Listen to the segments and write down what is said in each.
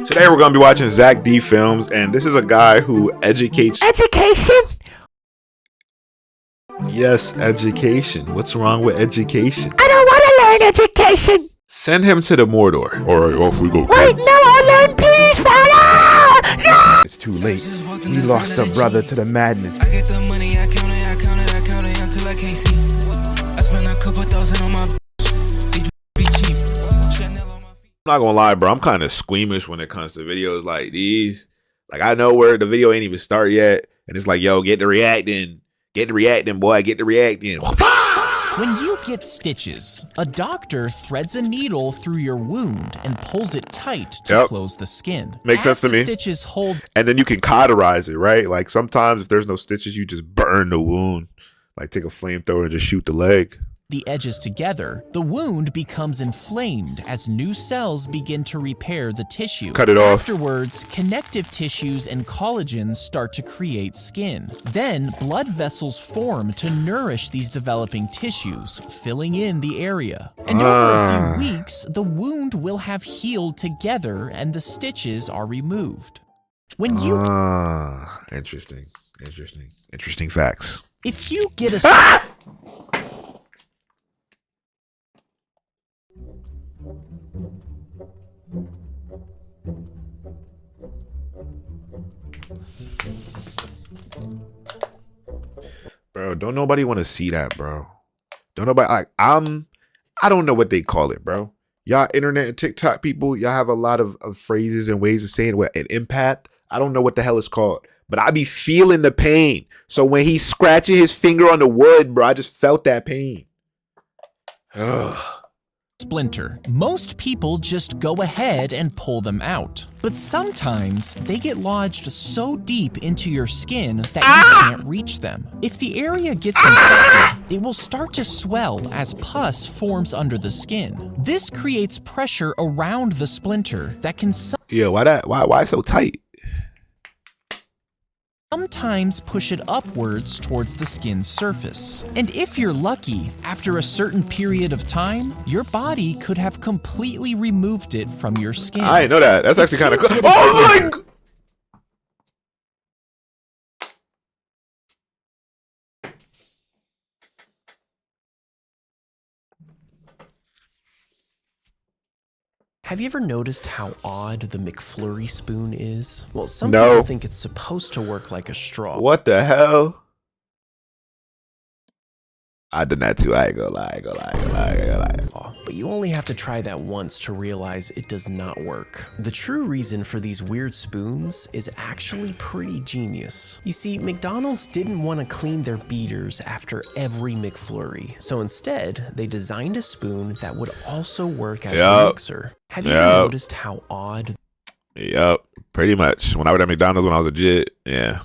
Today we're going to be watching Zack D films, and this is a guy who educates. Education? Yes, education. What's wrong with education? I don't want to learn education. Send him to the Mordor. Alright, off we go. Wait, no, I learn peace, father! No! It's too late. We lost a brother to the madness. I get the money, I count it until I can't see. I spend a couple thousand on my these be cheap. Chanel on my feet. I'm not gonna lie, bro. I'm kind of squeamish when it comes to videos like these. Like, I know where the video ain't even start yet, and it's like, yo, get the reacting. Get the reacting, boy. Get the reacting. When you get stitches, a doctor threads a needle through your wound and pulls it tight to close the skin. Makes sense to me. Stitches hold, And then you can cauterize it, right? Like, sometimes if there's no stitches, you just burn the wound. Like, take a flamethrower and just shoot the leg. the edges together, the wound becomes inflamed as new cells begin to repair the tissue. Cut it off. Afterwards, connective tissues and collagens start to create skin. Then, blood vessels form to nourish these developing tissues, filling in the area. And over a few weeks, the wound will have healed together and the stitches are removed. When you Interesting facts. If you get a Bro, don't nobody want to see that, bro. Don't nobody I don't know what they call it, bro. Y'all internet and TikTok people, y'all have a lot of phrases and ways of saying what an impact. I don't know what the hell it's called, but I be feeling the pain. So when he's scratching his finger on the wood, bro, I just felt that pain. Ugh. splinter, most people just go ahead and pull them out. But sometimes they get lodged so deep into your skin that you can't reach them. If the area gets infected, it will start to swell as pus forms under the skin. This creates pressure around the splinter that can Yeah, why so tight? sometimes push it upwards towards the skin's surface. And if you're lucky, after a certain period of time, your body could have completely removed it from your skin. I didn't know that. That's actually kind of cool. Oh my God. Have you ever noticed how odd the McFlurry spoon is? Well, some No. people think it's supposed to work like a straw. What the hell? I done that too. I ain't gonna lie. But you only have to try that once to realize it does not work. The true reason for these weird spoons is actually pretty genius. You see, McDonald's didn't want to clean their beaters after every McFlurry. So instead, they designed a spoon that would also work as the mixer. Have you ever noticed how odd? Yep, pretty much. When I was at McDonald's when I was a kid, yeah.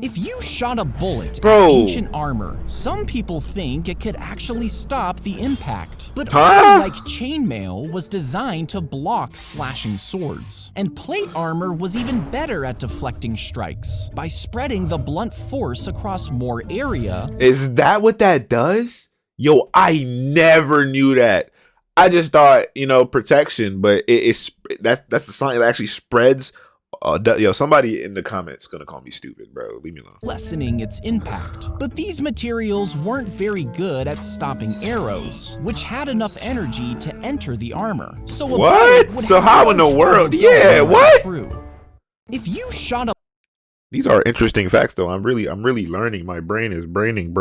If you shot a bullet Bro. at ancient armor, some people think it could actually stop the impact. But Huh? armor like chainmail was designed to block slashing swords. And plate armor was even better at deflecting strikes by spreading the blunt force across more area. Is that what that does? Yo, I never knew that. I just thought, protection, but that's the sign that actually spreads. Yo, somebody in the comments gonna call me stupid, bro. Leave me alone. Lessening its impact. But these materials weren't very good at stopping arrows, which had enough energy to enter the armor. So a What? bullet would So have how no in the trouble world? going Yeah, right what? through. If you shot a These are interesting facts, though. I'm really learning. My brain is braining.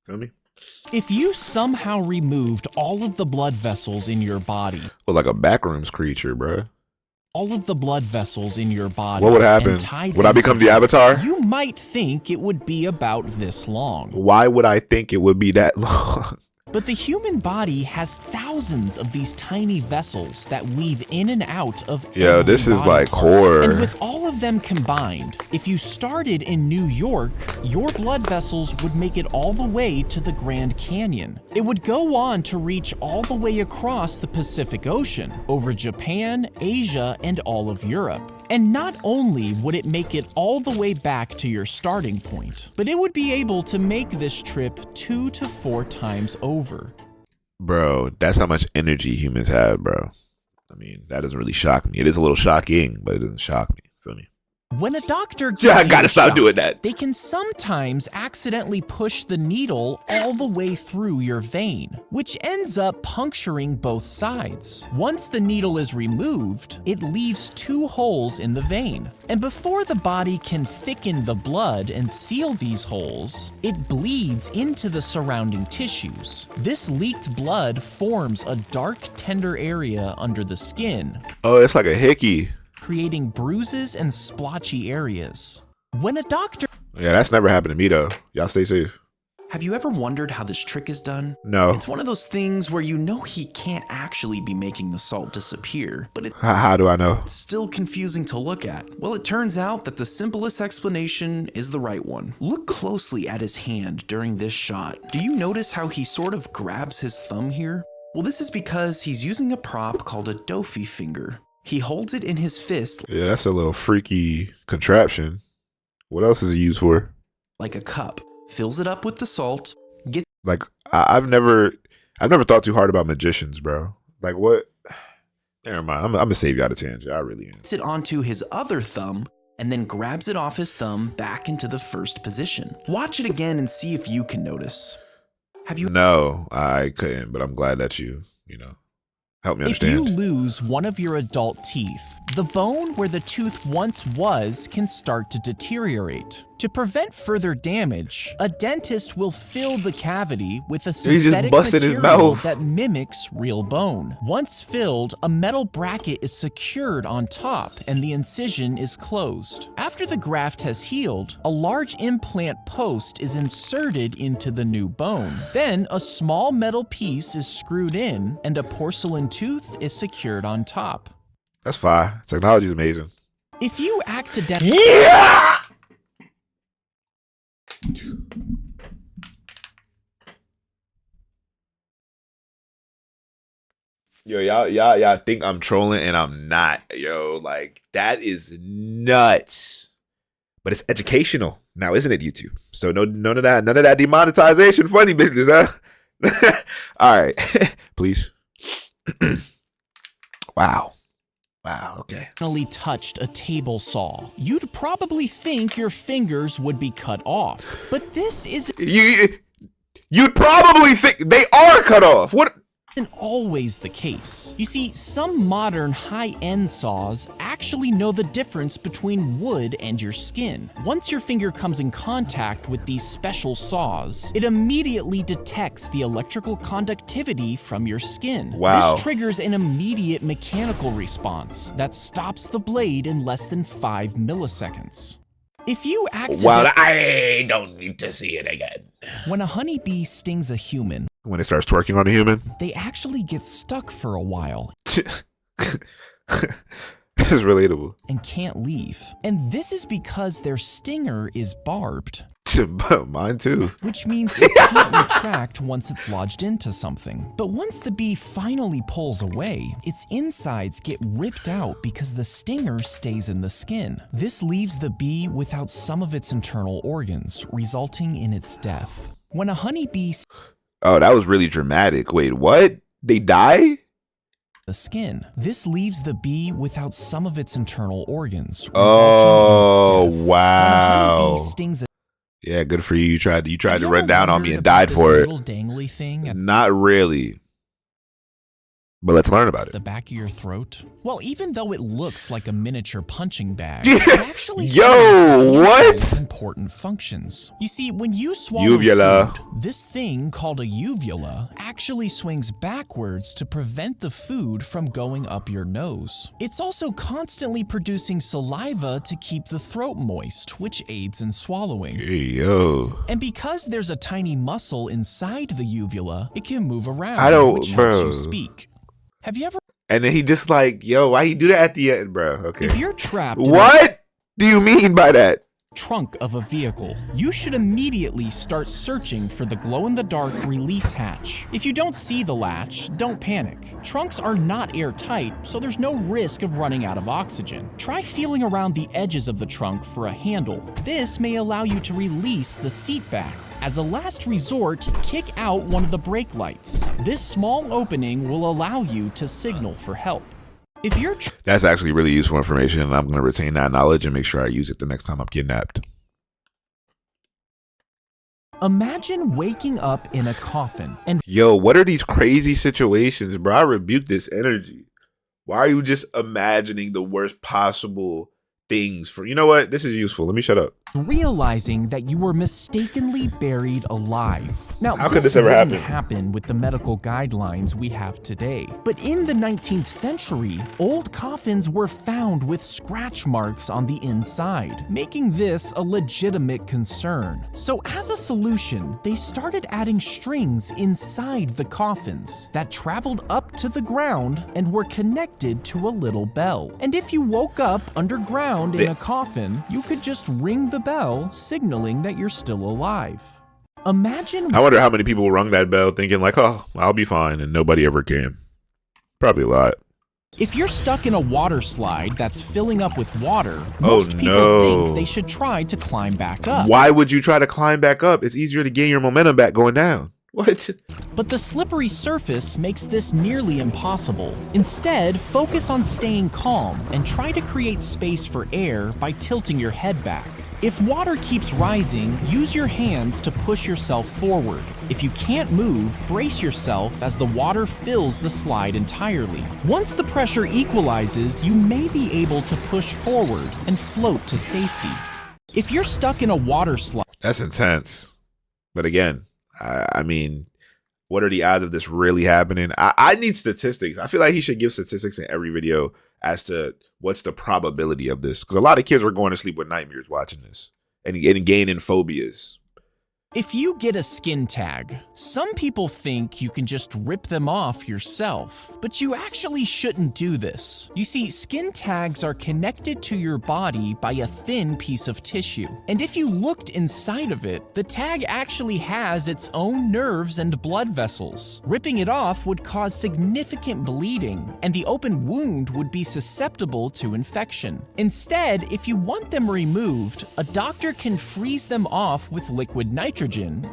Feel me? If you somehow removed all of the blood vessels in your body, Well, like a backrooms creature, bro. all of the blood vessels in your body, What would happen? and tied Would I them become the together, Avatar? You might think it would be about this long. Why would I think it would be that long? But the human body has thousands of these tiny vessels that weave in and out of Yo, every this is body like part. horror. And with all of them combined, if you started in New York, your blood vessels would make it all the way to the Grand Canyon. It would go on to reach all the way across the Pacific Ocean, over Japan, Asia, and all of Europe. And not only would it make it all the way back to your starting point, but it would be able to make this trip 2 to 4 times over. Bro, that's how much energy humans have, bro. I mean, that doesn't really shock me. It is a little shocking, but it doesn't shock me. Feel me? When a doctor gives I you gotta a stop shot, doing that. they can sometimes accidentally push the needle all the way through your vein, which ends up puncturing both sides. Once the needle is removed, it leaves 2 holes in the vein. And before the body can thicken the blood and seal these holes, it bleeds into the surrounding tissues. This leaked blood forms a dark, tender area under the skin, Oh, it's like a hickey. creating bruises and splotchy areas. When a doctor Yeah, that's never happened to me though. Y'all stay safe. Have you ever wondered how this trick is done? No. It's one of those things where you know he can't actually be making the salt disappear, but it's How do I know? still confusing to look at. Well, it turns out that the simplest explanation is the right one. Look closely at his hand during this shot. Do you notice how he sort of grabs his thumb here? Well, this is because he's using a prop called a Dofi finger. He holds it in his fist Yeah, that's a little freaky contraption. What else is it used for? like a cup, fills it up with the salt, gets Like I've never thought too hard about magicians, bro. Like what? Never mind. I'm gonna save you out of tangent. I really am. it onto his other thumb, and then grabs it off his thumb back into the first position. Watch it again and see if you can notice. Have you No, I couldn't, but I'm glad that you help me If you understand. lose one of your adult teeth, the bone where the tooth once was can start to deteriorate. To prevent further damage, a dentist will fill the cavity with a just synthetic busted his material mouth. that mimics real bone. Once filled, a metal bracket is secured on top and the incision is closed. After the graft has healed, a large implant post is inserted into the new bone. Then a small metal piece is screwed in and a porcelain tooth is secured on top. That's fine. Technology's amazing. If you accidentally Yo, y'all think I'm trolling and I'm not. Yo, like that is nuts. But it's educational now, isn't it, YouTube? So none of that demonetization funny business, huh? All right. Please. Wow. Okay. touched a table saw, you'd probably think your fingers would be cut off. But this isn't You'd probably think they are cut off. What? always the case. You see, some modern high-end saws actually know the difference between wood and your skin. Once your finger comes in contact with these special saws, it immediately detects the electrical conductivity from your skin. Wow. This triggers an immediate mechanical response that stops the blade in less than 5 milliseconds. If you accidentally I don't need to see it again. When a honeybee stings a human, When it starts twerking on a human. they actually get stuck for a while This is relatable. and can't leave. And this is because their stinger is barbed, Mine too. which means it can't retract once it's lodged into something. But once the bee finally pulls away, its insides get ripped out because the stinger stays in the skin. This leaves the bee without some of its internal organs, resulting in its death. When a honeybee Oh, that was really dramatic. Wait, what? They die? the skin. This leaves the bee without some of its internal organs, resulting Oh, in its death. wow. When a honeybee stings Yeah, good for you. You tried Have to you run ever down on me wondered and about died this for it. little dangly thing at Not really. But let's learn about it. the back of your throat? Well, even though it looks like a miniature punching bag, Yeah. it actually Yo, serves a what? handful of important functions. You see, when you swallow Uvula. food, this thing called a uvula actually swings backwards to prevent the food from going up your nose. It's also constantly producing saliva to keep the throat moist, which aids in swallowing. Hey, yo. And because there's a tiny muscle inside the uvula, it can move around, I don't- which bro. helps you speak. Have you ever, And then he just like, yo, why he do that at the end, bro? Okay. if you're trapped in What do you mean by that? the trunk of a vehicle, you should immediately start searching for the glow-in-the-dark release hatch. If you don't see the latch, don't panic. Trunks are not airtight, so there's no risk of running out of oxygen. Try feeling around the edges of the trunk for a handle. This may allow you to release the seat back. As a last resort, kick out one of the brake lights. This small opening will allow you to signal for help. If you're That's actually really useful information, and I'm going to retain that knowledge and make sure I use it the next time I'm kidnapped. Imagine waking up in a coffin and Yo, what are these crazy situations, bro? I rebuke this energy. Why are you just imagining the worst possible things for? You know what? This is useful. Let me shut up. realizing that you were mistakenly buried alive. Now, How could this ever wouldn't happen? happen with the medical guidelines we have today. But in the 19th century, old coffins were found with scratch marks on the inside, making this a legitimate concern. So as a solution, they started adding strings inside the coffins that traveled up to the ground and were connected to a little bell. And if you woke up underground in a coffin, you could just ring the bell, signaling that you're still alive. Imagine. I wonder how many people rung that bell thinking like, oh, I'll be fine, and nobody ever came. Probably a lot. If you're stuck in a water slide that's filling up with water, Oh, most people no. think they should try to climb back up. Why would you try to climb back up? It's easier to gain your momentum back going down. What? But the slippery surface makes this nearly impossible. Instead, focus on staying calm and try to create space for air by tilting your head back. If water keeps rising, use your hands to push yourself forward. If you can't move, brace yourself as the water fills the slide entirely. Once the pressure equalizes, you may be able to push forward and float to safety. If you're stuck in a water slide, That's intense. But again, I mean, what are the odds of this really happening? I need statistics. I feel like he should give statistics in every video as to what's the probability of this. Because a lot of kids are going to sleep with nightmares watching this and gaining phobias. if you get a skin tag, some people think you can just rip them off yourself, but you actually shouldn't do this. You see, skin tags are connected to your body by a thin piece of tissue, and if you looked inside of it, the tag actually has its own nerves and blood vessels. Ripping it off would cause significant bleeding, and the open wound would be susceptible to infection. Instead, if you want them removed, a doctor can freeze them off with liquid nitrogen,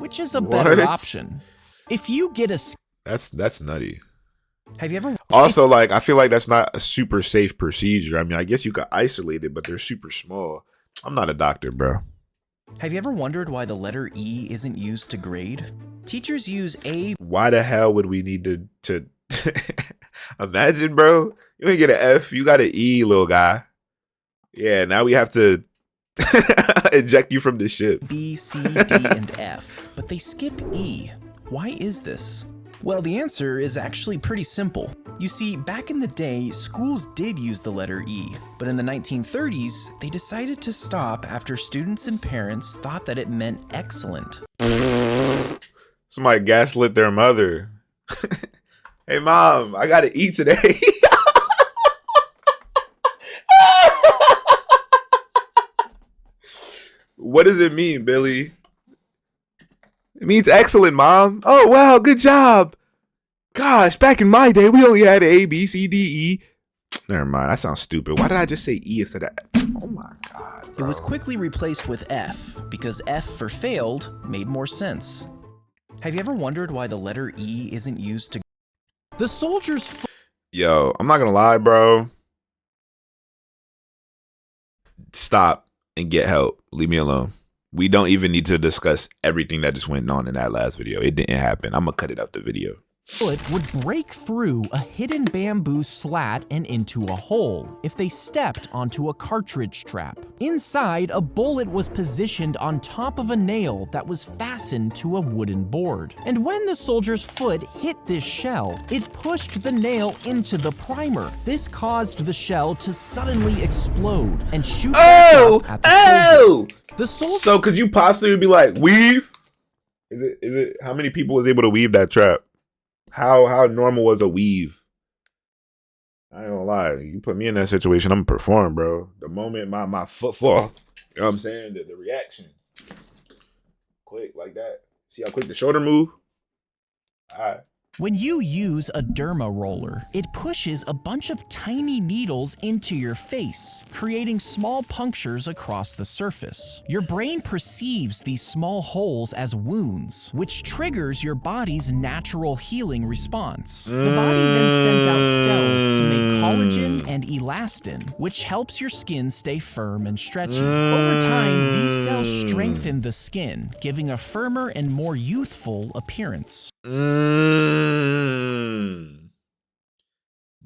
which is a better What? option. If you get a That's nutty. have you ever Also, like, I feel like that's not a super safe procedure. I mean, I guess you could isolate it, but they're super small. I'm not a doctor, bro. Have you ever wondered why the letter E isn't used to grade? Teachers use A. Why the hell would we need to imagine, bro? You ain't get an F, you got an E, little guy. Yeah, now we have to eject you from the ship. B, C, D, and F, but they skip E. Why is this? Well, the answer is actually pretty simple. You see, back in the day, schools did use the letter E, but in the 1930s, they decided to stop after students and parents thought that it meant excellent. Somebody gaslit their mother. Hey, mom, I got to eat today. What does it mean, Billy? It means excellent, mom. Oh, wow, good job. Gosh, back in my day, we only had A, B, C, D, E. Never mind, that sounds stupid. Why did I just say E instead of F? Oh my God, It bro. was quickly replaced with F, because F for failed made more sense. Have you ever wondered why the letter E isn't used to the soldier's Yo, I'm not gonna lie, bro. Stop and get help. Leave me alone. We don't even need to discuss everything that just went on in that last video. It didn't happen. I'm gonna cut it out the video. bullet would break through a hidden bamboo slat and into a hole if they stepped onto a cartridge trap. Inside, a bullet was positioned on top of a nail that was fastened to a wooden board. And when the soldier's foot hit this shell, it pushed the nail into the primer. This caused the shell to suddenly explode and shoot back up at the soldier. The soldier So could you possibly be like, weave? Is it how many people was able to weave that trap? How normal was a weave? I ain't gonna lie. You put me in that situation, I'm gonna perform, bro. The moment my foot fall, you know what I'm saying? The reaction. Quick, like that. See how quick the shoulder move? All right. When you use a Derma roller, it pushes a bunch of tiny needles into your face, creating small punctures across the surface. Your brain perceives these small holes as wounds, which triggers your body's natural healing response. The body then sends out cells to make collagen and elastin, which helps your skin stay firm and stretchy. Over time, these cells strengthen the skin, giving a firmer and more youthful appearance.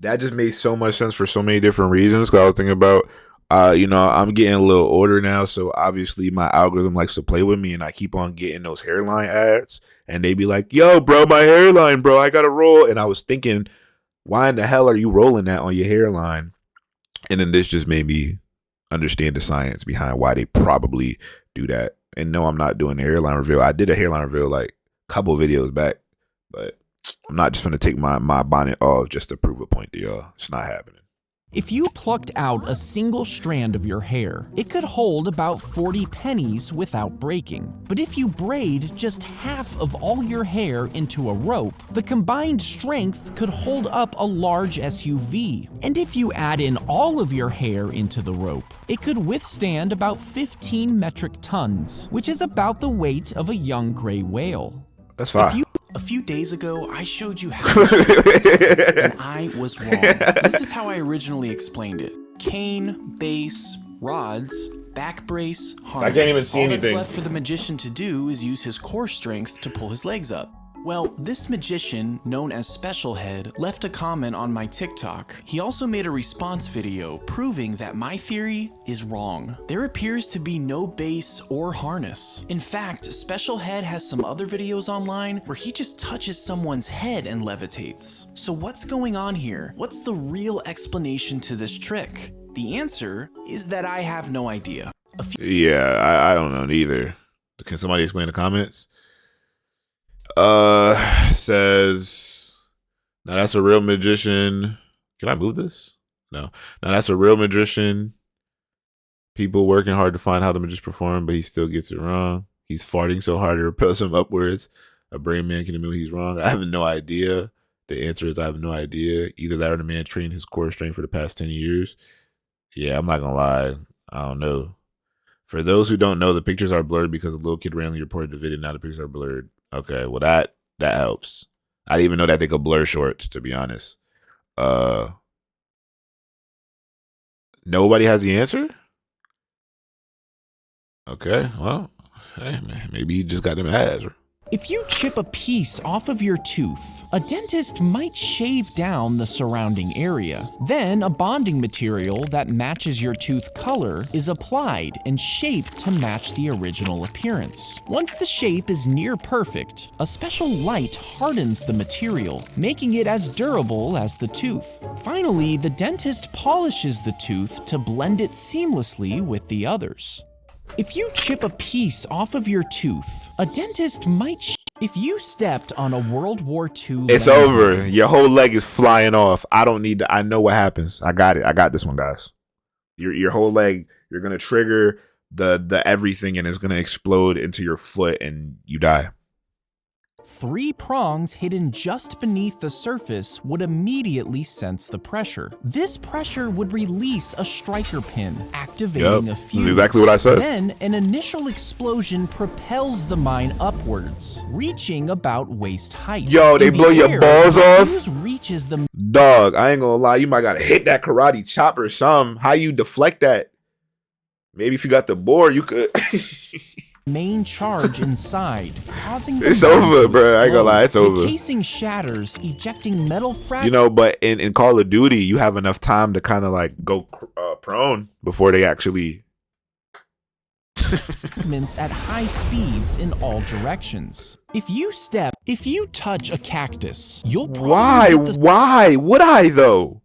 That just made so much sense for so many different reasons. Cause I was thinking about, I'm getting a little older now, so obviously my algorithm likes to play with me, and I keep on getting those hairline ads, and they be like, "Yo, bro, my hairline, bro, I gotta roll." And I was thinking, why in the hell are you rolling that on your hairline? And then this just made me understand the science behind why they probably do that. And no, I'm not doing the hairline reveal. I did a hairline reveal like a couple videos back, but I'm not just gonna take my bonnet off just to prove a point to y'all. It's not happening. If you plucked out a single strand of your hair, it could hold about 40 pennies without breaking. But if you braid just half of all your hair into a rope, the combined strength could hold up a large SUV. And if you add in all of your hair into the rope, it could withstand about 15 metric tons, which is about the weight of a young gray whale. That's fine. A few days ago, I showed you how to and I was wrong. This is how I originally explained it. Cane, base, rods, back brace, harness. I can't even see All anything. that's left for the magician to do is use his core strength to pull his legs up. Well, this magician, known as Special Head, left a comment on my TikTok. He also made a response video proving that my theory is wrong. There appears to be no base or harness. In fact, Special Head has some other videos online where he just touches someone's head and levitates. So what's going on here? What's the real explanation to this trick? The answer is that I have no idea. Yeah, I don't know neither. Can somebody explain the comments? Says, now that's a real magician. Can I move this? No. Now that's a real magician. People working hard to find how the magician perform, but he still gets it wrong. He's farting so hard it repels him upwards. A brain man can admit he's wrong. I have no idea. The answer is I have no idea. Either that or the man trained his core strength for the past 10 years. Yeah, I'm not gonna lie. I don't know. For those who don't know, the pictures are blurred because a little kid randomly reported the video. Now the pictures are blurred. Okay, well that helps. I didn't even know that they could blur shorts, to be honest. Nobody has the answer? Okay, well, hey man, maybe you just got them ads. If you chip a piece off of your tooth, a dentist might shave down the surrounding area. Then a bonding material that matches your tooth color is applied and shaped to match the original appearance. Once the shape is near perfect, a special light hardens the material, making it as durable as the tooth. Finally, the dentist polishes the tooth to blend it seamlessly with the others. If you chip a piece off of your tooth, a dentist might if you stepped on a World War II It's over. Your whole leg is flying off. I don't need to. I know what happens. I got it. I got this one, guys. Your whole leg, you're going to trigger the everything, and it's going to explode into your foot, and you die. 3 prongs hidden just beneath the surface would immediately sense the pressure. This pressure would release a striker pin, activating a fuse. This is exactly what I said. Then an initial explosion propels the mine upwards, reaching about waist height. Yo, they In the blow your air, balls the off? fuse reaches the Dog, I ain't gonna lie. You might gotta hit that karate chop or something. How you deflect that? Maybe if you got the board, you could. main charge inside, causing the It's mine over, to bro. I ain't gonna lie, it's explode. over. The casing shatters, ejecting metal fragments. You know, but in Call of Duty, you have enough time to kind of like go prone before they actually. At high speeds in all directions. If you touch a cactus, you'll probably get the Why would I though?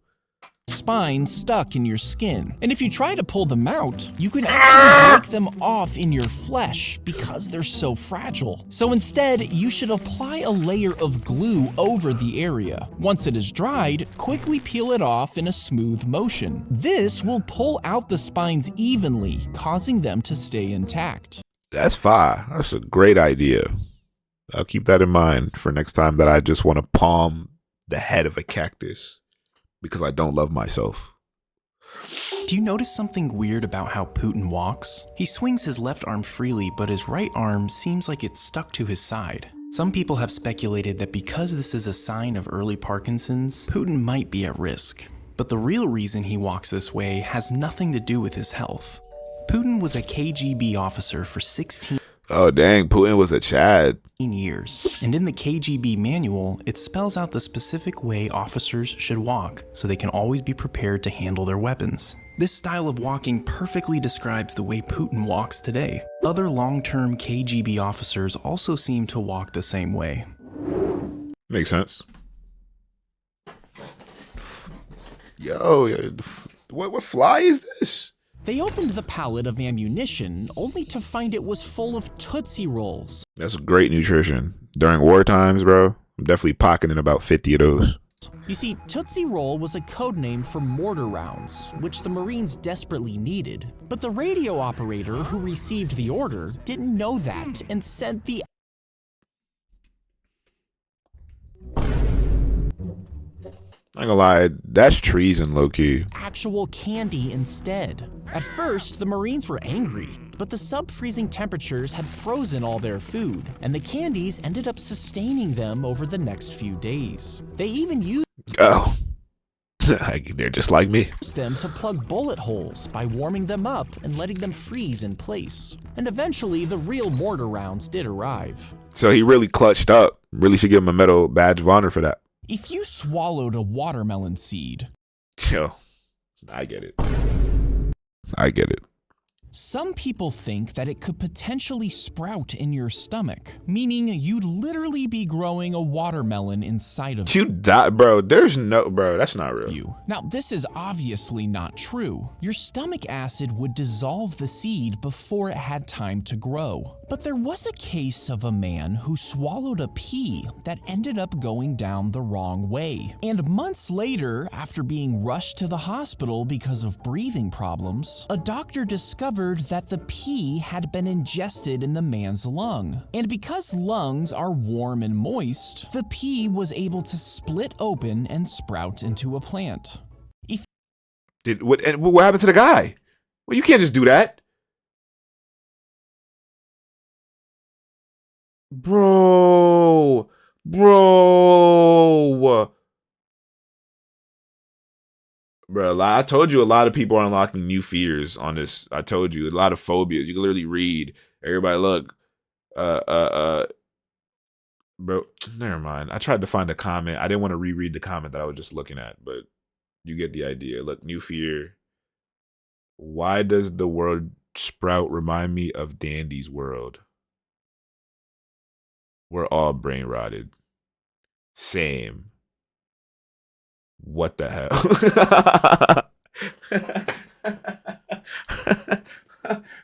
spine stuck in your skin. And if you try to pull them out, you can actually break them off in your flesh because they're so fragile. So instead, you should apply a layer of glue over the area. Once it is dried, quickly peel it off in a smooth motion. This will pull out the spines evenly, causing them to stay intact. That's fire. That's a great idea. I'll keep that in mind for next time that I just want to palm the head of a cactus because I don't love myself. Do you notice something weird about how Putin walks? He swings his left arm freely, but his right arm seems like it's stuck to his side. Some people have speculated that because this is a sign of early Parkinson's, Putin might be at risk. But the real reason he walks this way has nothing to do with his health. Putin was a KGB officer for 16 Oh, dang. Putin was a Chad. years, and in the KGB manual, it spells out the specific way officers should walk so they can always be prepared to handle their weapons. This style of walking perfectly describes the way Putin walks today. Other long-term KGB officers also seem to walk the same way. Makes sense. Yo, what fly is this? They opened the pallet of ammunition only to find it was full of Tootsie Rolls. That's great nutrition. During war times, bro, I'm definitely pocketing about 50 of those. You see, Tootsie Roll was a code name for mortar rounds, which the Marines desperately needed. But the radio operator who received the order didn't know that and sent the I ain't gonna lie, that's treason, low-key. actual candy instead. At first, the Marines were angry, but the sub-freezing temperatures had frozen all their food, and the candies ended up sustaining them over the next few days. They even used Oh. They're just like me. them to plug bullet holes by warming them up and letting them freeze in place. And eventually, the real mortar rounds did arrive. So he really clutched up. Really should give him a medal badge of honor for that. If you swallowed a watermelon seed, Yo, I get it. I get it. some people think that it could potentially sprout in your stomach, meaning you'd literally be growing a watermelon inside of You die, bro. There's no, bro. That's not real. you. Now, this is obviously not true. Your stomach acid would dissolve the seed before it had time to grow. But there was a case of a man who swallowed a pea that ended up going down the wrong way. And months later, after being rushed to the hospital because of breathing problems, a doctor discovered that the pea had been ingested in the man's lung. And because lungs are warm and moist, the pea was able to split open and sprout into a plant. What happened to the guy? Well, you can't just do that. Bro. Bro, I told you a lot of people are unlocking new fears on this. I told you a lot of phobias. You can literally read. Everybody look. Bro, never mind. I tried to find a comment. I didn't want to reread the comment that I was just looking at, but you get the idea. Look, new fear. Why does the word sprout remind me of Dandy's world? We're all brain rotted. Same. What the hell?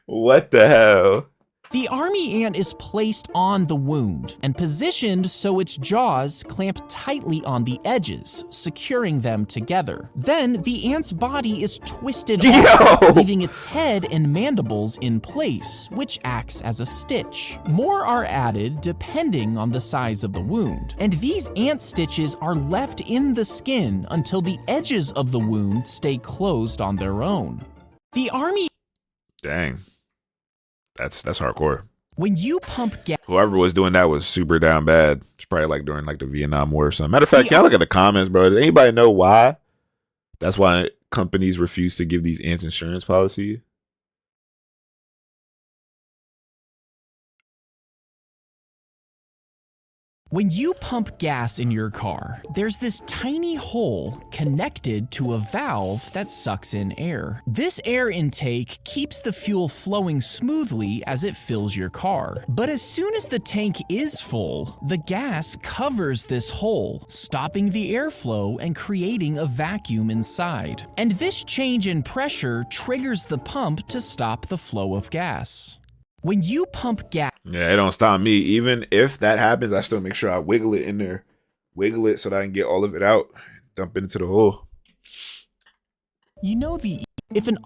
What the hell? The army ant is placed on the wound and positioned so its jaws clamp tightly on the edges, securing them together. Then the ant's body is twisted off, leaving its head and mandibles in place, which acts as a stitch. More are added depending on the size of the wound, and these ant stitches are left in the skin until the edges of the wound stay closed on their own. The army... Dang. That's hardcore. When you pump gas... Whoever was doing that was super down bad. It's probably like during like the Vietnam War or something. Matter of fact, can I look at the comments, bro? Does anybody know why? That's why companies refuse to give these ants insurance policy. When you pump gas in your car, there's this tiny hole connected to a valve that sucks in air. This air intake keeps the fuel flowing smoothly as it fills your car. But as soon as the tank is full, the gas covers this hole, stopping the airflow and creating a vacuum inside. And this change in pressure triggers the pump to stop the flow of gas. When you pump gas... Yeah, it don't stop me. Even if that happens, I still make sure I wiggle it in there. Wiggle it so that I can get all of it out. Dump it into the hole. You know if an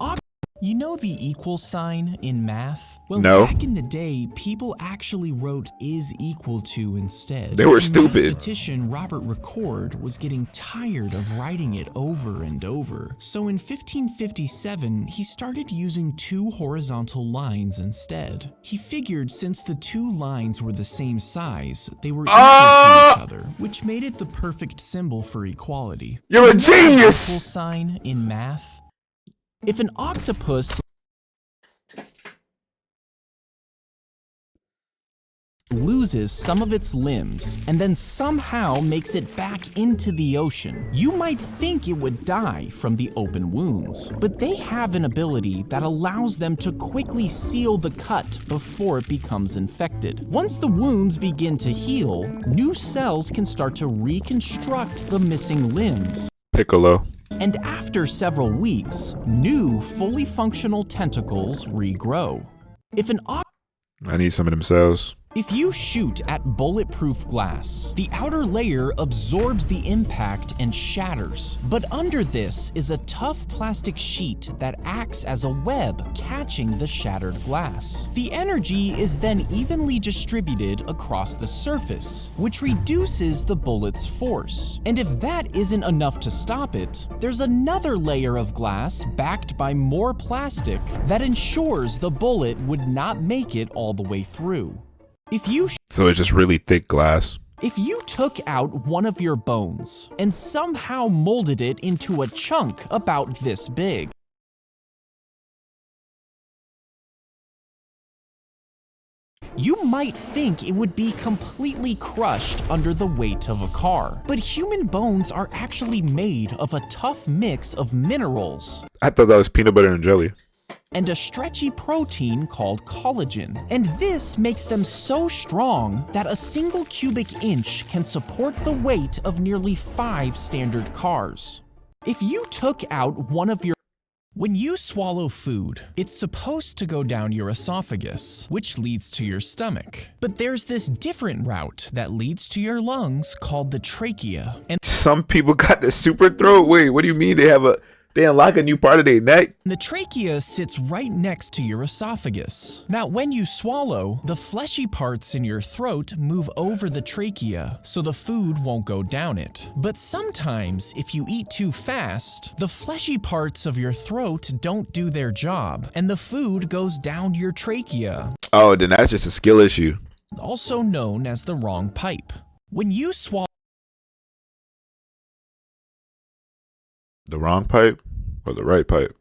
You know the equal sign in math? Well, No. back in the day, people actually wrote is equal to instead. They were The stupid. mathematician Robert Record was getting tired of writing it over and over. So in 1557, he started using two horizontal lines instead. He figured since the two lines were the same size, they were equal to each other, which made it the perfect symbol for equality. You're a Equal genius! sign in math? If an octopus loses some of its limbs and then somehow makes it back into the ocean, you might think it would die from the open wounds. But they have an ability that allows them to quickly seal the cut before it becomes infected. Once the wounds begin to heal, new cells can start to reconstruct the missing limbs. Piccolo. And after several weeks, new fully functional tentacles regrow. If I need some of them cells. If you shoot at bulletproof glass, the outer layer absorbs the impact and shatters. But under this is a tough plastic sheet that acts as a web catching the shattered glass. The energy is then evenly distributed across the surface, which reduces the bullet's force. And if that isn't enough to stop it, there's another layer of glass backed by more plastic that ensures the bullet would not make it all the way through. So it's just really thick glass. If you took out one of your bones and somehow molded it into a chunk about this big, you might think it would be completely crushed under the weight of a car. But human bones are actually made of a tough mix of minerals I thought that was peanut butter and jelly. and a stretchy protein called collagen. And this makes them so strong that a single cubic inch can support the weight of nearly 5 standard cars. If you took out one of your When you swallow food, it's supposed to go down your esophagus, which leads to your stomach. But there's this different route that leads to your lungs called the trachea. And Some people got the super throat. Wait, what do you mean they unlock a new part of their neck? the trachea sits right next to your esophagus. Now, when you swallow, the fleshy parts in your throat move over the trachea, so the food won't go down it. But sometimes, if you eat too fast, the fleshy parts of your throat don't do their job, and the food goes down your trachea, Oh, then that's just a skill issue. also known as the wrong pipe. When you swallow The wrong pipe or the right pipe?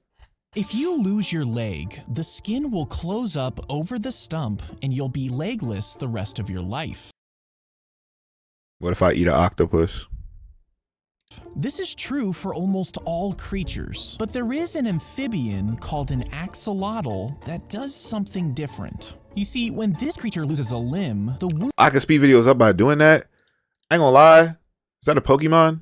If you lose your leg, the skin will close up over the stump and you'll be legless the rest of your life. What if I eat an octopus? This is true for almost all creatures, but there is an amphibian called an axolotl that does something different. You see, when this creature loses a limb, the wound I can speed videos up by doing that. I ain't gonna lie. Is that a Pokemon?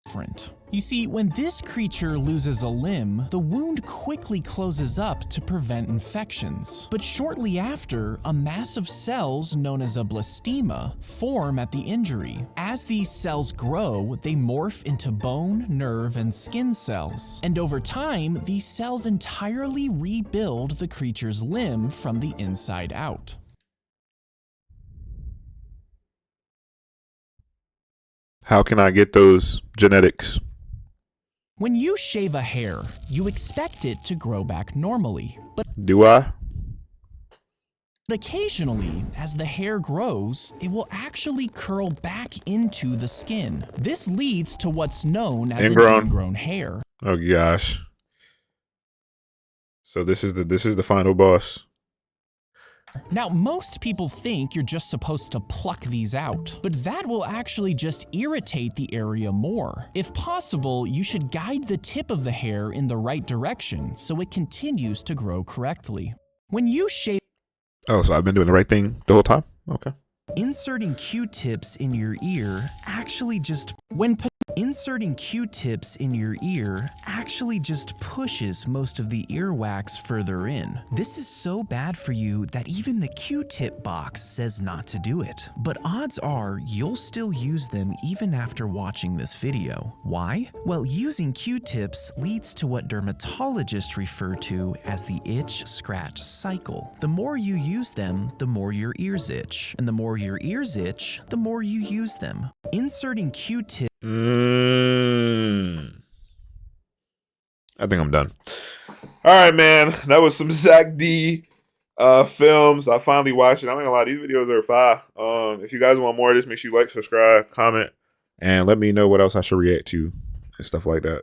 different. You see, when this creature loses a limb, the wound quickly closes up to prevent infections. But shortly after, a mass of cells known as a blastema form at the injury. As these cells grow, they morph into bone, nerve, and skin cells. And over time, these cells entirely rebuild the creature's limb from the inside out. How can I get those genetics? When you shave a hair, you expect it to grow back normally. But Do I? occasionally, as the hair grows, it will actually curl back into the skin. This leads to what's known as an ingrown hair. Oh gosh. So this is the final boss. Now, most people think you're just supposed to pluck these out, but that will actually just irritate the area more. If possible, you should guide the tip of the hair in the right direction so it continues to grow correctly. When you shave, Oh, so I've been doing the right thing the whole time? Okay. Inserting Q-tips in your ear actually just when Inserting Q-tips in your ear actually just pushes most of the earwax further in. This is so bad for you that even the Q-tip box says not to do it. But odds are you'll still use them even after watching this video. Why? Well, using Q-tips leads to what dermatologists refer to as the itch-scratch cycle. The more you use them, the more your ears itch. And the more your ears itch, the more you use them. Inserting Q-tips I think I'm done. All right, man. That was some Zack D films. I finally watched it. I'm not gonna lie, these videos are fire. If you guys want more of this, make sure you like, subscribe, comment, and let me know what else I should react to and stuff like that.